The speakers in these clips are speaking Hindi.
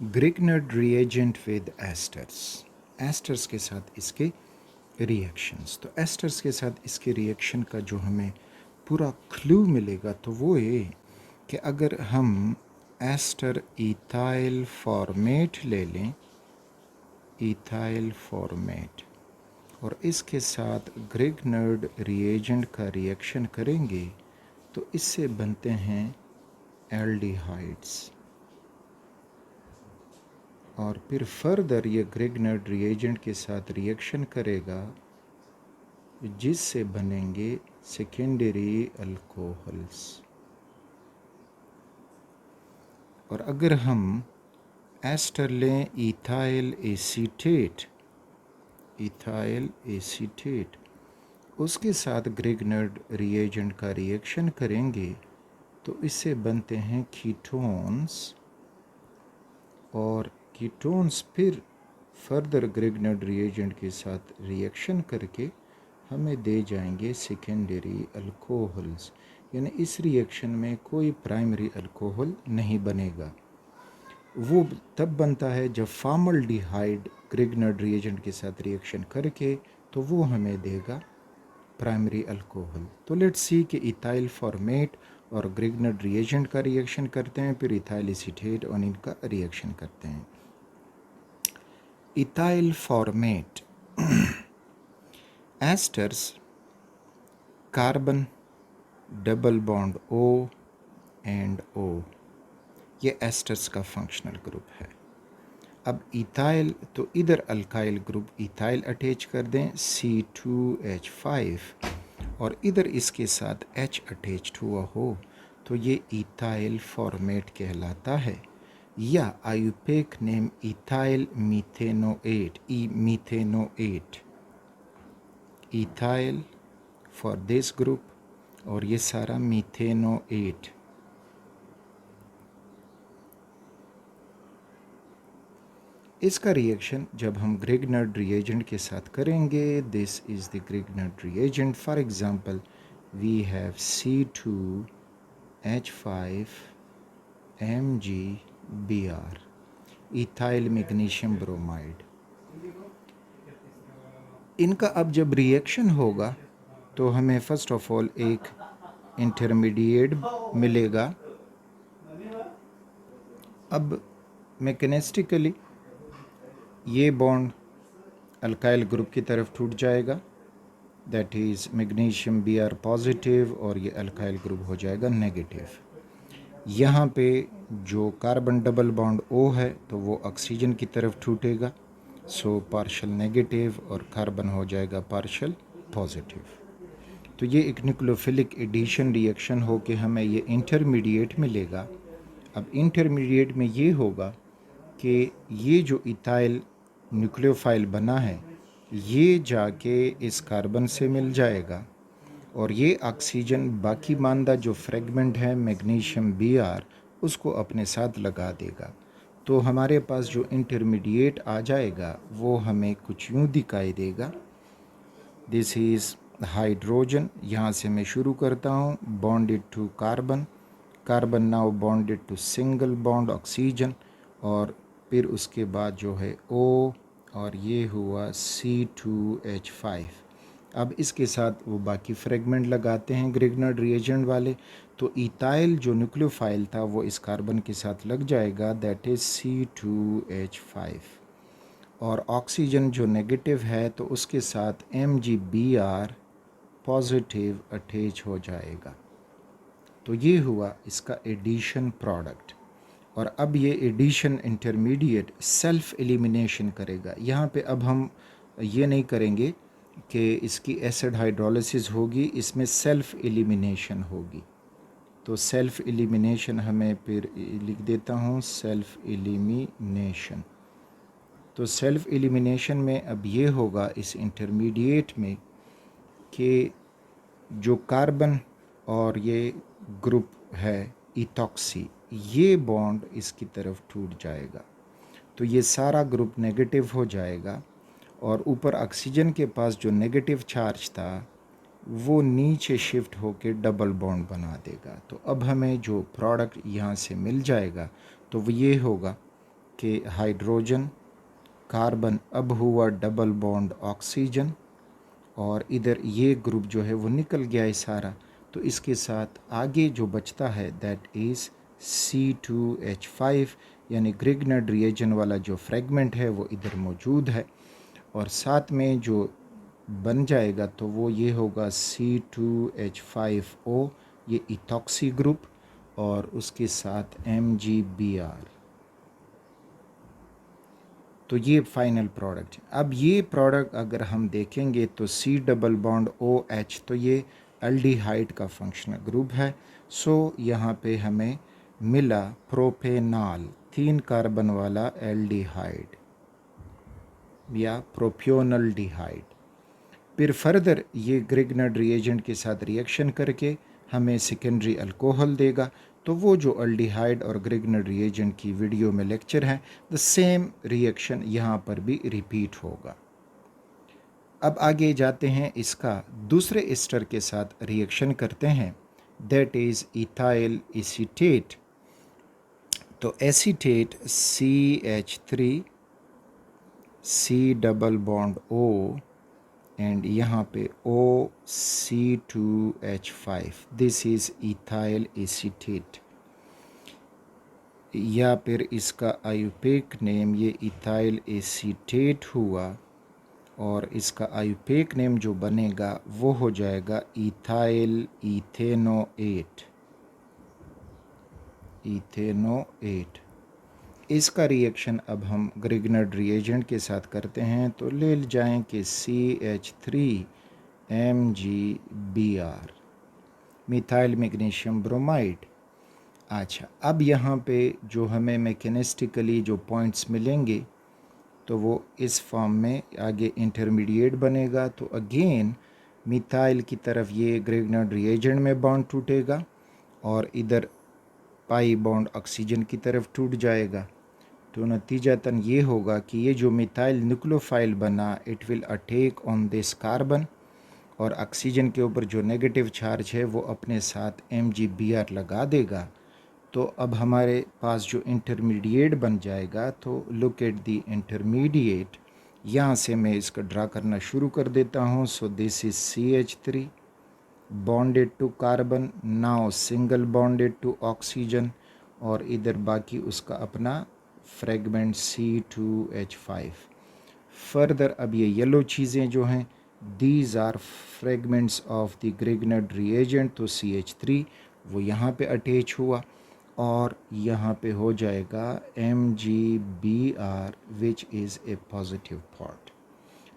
ग्रिग्नर्ड रिएजेंट विद एस्टर्स। एस्टर्स के साथ इसके रिएक्शंस। तो एस्टर्स के साथ इसके रिएक्शन का जो हमें पूरा क्लू मिलेगा तो वो ये कि अगर हम एस्टर इथाइल फॉर्मेट ले लें, इथाइल फॉर्मेट, और इसके साथ ग्रिग्नर्ड रिएजेंट का रिएक्शन करेंगे तो इससे बनते हैं एल्डिहाइड्स। और फिर फर्दर ये ग्रिग्नर्ड रिएजेंट के साथ रिएक्शन करेगा जिससे बनेंगे सेकेंडरी अल्कोहल्स। और अगर हम एस्टर लें इथाइल एसीटेट, इथाइल एसीटेट, उसके साथ ग्रिग्नर्ड रिएजेंट का रिएक्शन करेंगे तो इससे बनते हैं कीटोन्स, और कीटोन्स फिर फर्दर ग्रिग्नर्ड रिएजेंट के साथ रिएक्शन करके हमें दे जाएंगे सेकेंडरी अल्कोहल्स। यानी इस रिएक्शन में कोई प्राइमरी अल्कोहल नहीं बनेगा। वो तब बनता है जब फॉर्मल्डिहाइड ग्रिग्नर्ड रिएजेंट के साथ रिएक्शन करके तो वो हमें देगा प्राइमरी अल्कोहल। तो लेट्स सी कि इथाइल फॉर्मेट और ग्रिग्नर्ड रिएजेंट का रिएक्शन करते हैं, फिर इथाइल एसीटेट और इनका रिएक्शन करते हैं। Ethyl format asters carbon double bond O and O, ये एस्टर्स का फंक्शनल ग्रुप है। अब इथाइल, तो इधर अल्काइल ग्रुप इथाइल अटैच कर दें C2H5, और इधर इसके साथ H अटैच हुआ हो तो ये इथाइल फॉर्मेट कहलाता है, या IUPAC name ethyl methanoate, methanoate, ethyl for this group, और ये सारा मीथेनोएट। इसका रिएक्शन जब हम ग्रिग्नर्ड रिएजेंट के साथ करेंगे, this is the Grignard reagent. For example we have C2H5MgBr, ethyl magnesium bromide. इनका अब जब रिएक्शन होगा तो हमें फर्स्ट ऑफ ऑल एक इंटरमीडिएट मिलेगा। अब मैकेनिस्टिकली ये बॉन्ड अल्काइल ग्रुप की तरफ टूट जाएगा, that is magnesium Br positive, और ये अल्काइल ग्रुप हो जाएगा नेगेटिव। यहाँ पे जो कार्बन डबल बॉन्ड O है तो वो ऑक्सीजन की तरफ टूटेगा, सो पार्शल नेगेटिव, और कार्बन हो जाएगा पार्शल पॉजिटिव। तो ये एक न्यूक्लियोफिलिक एडिशन रिएक्शन हो के हमें ये इंटरमीडिएट मिलेगा। अब इंटरमीडिएट में ये होगा कि ये जो इथाइल न्यूक्लियोफाइल बना है ये जाके इस कार्बन से मिल जाएगा, और ये ऑक्सीजन बाकी मानदा जो फ्रेगमेंट है मैग्नीशियम Br उसको अपने साथ लगा देगा। तो हमारे पास जो इंटरमीडिएट आ जाएगा वो हमें कुछ यूँ दिखाई देगा, दिस इज़ हाइड्रोजन। यहाँ से मैं शुरू करता हूँ, bonded to carbon, carbon now bonded to single bond oxygen, और फिर उसके बाद जो है O, और ये हुआ C2H5। अब इसके साथ वो बाकी फ्रेगमेंट लगाते हैं ग्रिग्नर्ड रिएजेंट वाले, तो इथाइल जो न्यूक्लियोफाइल था वो इस कार्बन के साथ लग जाएगा, दैट इज़ C2H5, और ऑक्सीजन जो नेगेटिव है तो उसके साथ MgBr पॉजिटिव अटैच हो जाएगा। तो ये हुआ इसका एडिशन प्रोडक्ट। और अब ये एडिशन इंटरमीडिएट सेल्फ एलिमिनेशन करेगा। यहाँ पे अब हम ये नहीं करेंगे कि इसकी एसिड हाइड्रोलिसिस होगी, इसमें सेल्फ एलिमिनेशन होगी। तो सेल्फ एलिमिनेशन हमें फिर लिख देता हूँ, सेल्फ एलिमिनेशन। तो सेल्फ एलिमिनेशन में अब ये होगा इस इंटरमीडिएट में कि जो कार्बन और ये ग्रुप है इथॉक्सी, ये बॉन्ड इसकी तरफ टूट जाएगा, तो ये सारा ग्रुप नेगेटिव हो जाएगा, और ऊपर ऑक्सीजन के पास जो नेगेटिव चार्ज था वो नीचे शिफ्ट होकर डबल बॉन्ड बना देगा। तो अब हमें जो प्रोडक्ट यहाँ से मिल जाएगा तो वो ये होगा कि हाइड्रोजन कार्बन अब हुआ डबल बॉन्ड ऑक्सीजन, और इधर ये ग्रुप जो है वो निकल गया है सारा। तो इसके साथ आगे जो बचता है दैट इज़ C2H5, यानी ग्रिग्नर्ड रिएजन वाला जो फ्रेगमेंट है वो इधर मौजूद है। और साथ में जो बन जाएगा तो वो ये होगा C2H5O, ये इथॉक्सी ग्रुप, और उसके साथ MgBr। तो ये फाइनल प्रोडक्ट है। अब ये प्रोडक्ट अगर हम देखेंगे तो C डबल बॉन्ड OH, तो ये एल्डिहाइड का फंक्शनल ग्रुप है। सो यहाँ पे हमें मिला प्रोपेनॉल, 3 कार्बन वाला एल्डिहाइड या प्रोपियोनल्डिहाइड। फिर फर्दर ये ग्रिग्नर्ड रिएजेंट के साथ रिएक्शन करके हमें सेकेंडरी अल्कोहल देगा। तो वो जो अल्डिहाइड और ग्रिग्नर्ड रिएजेंट की वीडियो में लेक्चर है, द सेम रिएक्शन यहाँ पर भी रिपीट होगा। अब आगे जाते हैं, इसका दूसरे एस्टर के साथ रिएक्शन करते हैं, दैट इज़ इथाइल एसीटेट। तो acetate CH3 C double bond O and यहाँ पे OC2H5, this is ethyl acetate, या फिर इसका आयुपेक नेम ये इथाइल एसीटेट हुआ, और इसका आयुपेक नेम जो बनेगा वो हो जाएगा इथाइल इथेनोएट। इसका रिएक्शन अब हम ग्रिग्नर्ड रिएजेंट के साथ करते हैं। तो ले जाएं कि CH3MgBr, मिथाइल मैग्नीशियम ब्रोमाइड। अच्छा, अब यहाँ पे जो हमें मैकेनिस्टिकली जो पॉइंट्स मिलेंगे तो वो इस फॉर्म में आगे इंटरमीडिएट बनेगा। तो अगेन मिथाइल की तरफ ये ग्रिग्नर्ड रिएजेंट में बॉन्ड टूटेगा, और इधर पाई बॉन्ड ऑक्सीजन की तरफ टूट जाएगा। तो नतीजतन ये होगा कि ये जो मिथाइल न्यूक्लियोफाइल बना, it will attack on this carbon, और ऑक्सीजन के ऊपर जो नेगेटिव चार्ज है वो अपने साथ MgBr लगा देगा। तो अब हमारे पास जो इंटरमीडिएट बन जाएगा, तो लुक एट दी इंटरमीडिएट, यहाँ से मैं इसका ड्रा करना शुरू कर देता हूँ। So this is CH3 bonded to carbon, now single bonded to oxygen, और इधर बाकी उसका अपना फ्रेगमेंट C2H5। फर्दर अब ये येलो चीज़ें जो हैं, these are fragments of the Grignard reagent. तो CH3 वो यहाँ पे अटैच हुआ, और यहाँ पे हो जाएगा MgBr which is a positive part.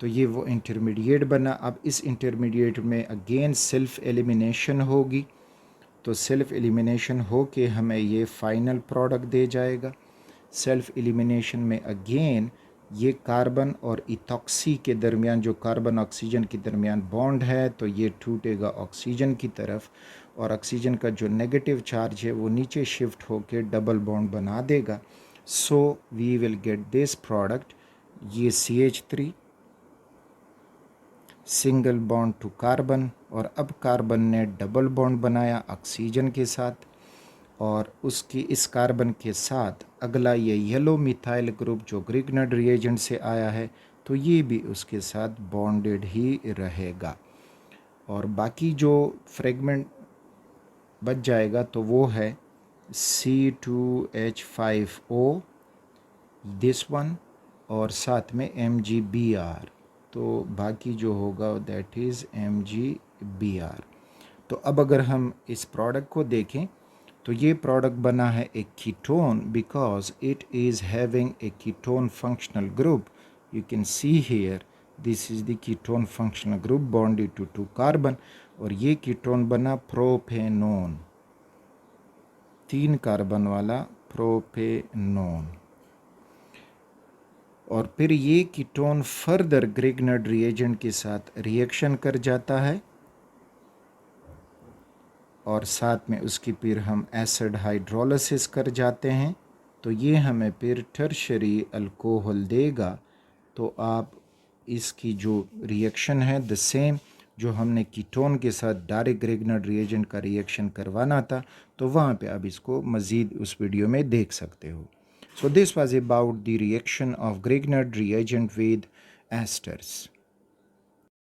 तो ये वो इंटरमीडिएट बना। अब इस इंटरमीडिएट में अगेन सेल्फ एलिमिनेशन होगी। तो सेल्फ एलिमिनेशन हो के हमें ये फाइनल प्रोडक्ट दे जाएगा। सेल्फ एलिमिनेशन में अगेन ये कार्बन और इथॉक्सी के दरमियान, जो कार्बन ऑक्सीजन के दरमियान बॉन्ड है, तो ये टूटेगा ऑक्सीजन की तरफ, और ऑक्सीजन का जो नेगेटिव चार्ज है वो नीचे शिफ्ट होकर डबल बॉन्ड बना देगा। So we will get this product, ये CH3 single bond to carbon, और अब कार्बन ने डबल बॉन्ड बनाया ऑक्सीजन के साथ, और उसकी इस कार्बन के साथ अगला ये येलो मिथाइल ग्रुप जो ग्रिग्नर्ड रिएजेंट से आया है, तो ये भी उसके साथ बॉन्डेड ही रहेगा। और बाकी जो फ्रेगमेंट बच जाएगा तो वो है C2H5O, दिस वन, और साथ में MgBr। तो बाकी जो होगा दैट इज़ MgBr। तो अब अगर हम इस प्रोडक्ट को देखें तो ये प्रोडक्ट बना है एक ketone, because it is having a ketone functional group. You can see here this is the ketone functional group bonded to 2 carbon, और ये कीटोन बना प्रोपेनोन, 3 कार्बन वाला प्रोपेनोन। और फिर ये कीटोन फर्दर ग्रिग्नर्ड रिएजेंट के साथ रिएक्शन कर जाता है, और साथ में उसकी फिर हम एसिड हाइड्रोलिसिस कर जाते हैं, तो ये हमें फिर टर्शरी अल्कोहल देगा। तो आप इसकी जो रिएक्शन है द सेम जो हमने कीटोन के साथ डायरेक्ट ग्रिग्नर्ड रिएजेंट का रिएक्शन करवाना था, तो वहाँ पे आप इसको मज़ीद उस वीडियो में देख सकते हो। So this was about the reaction of Grignard reagent with esters.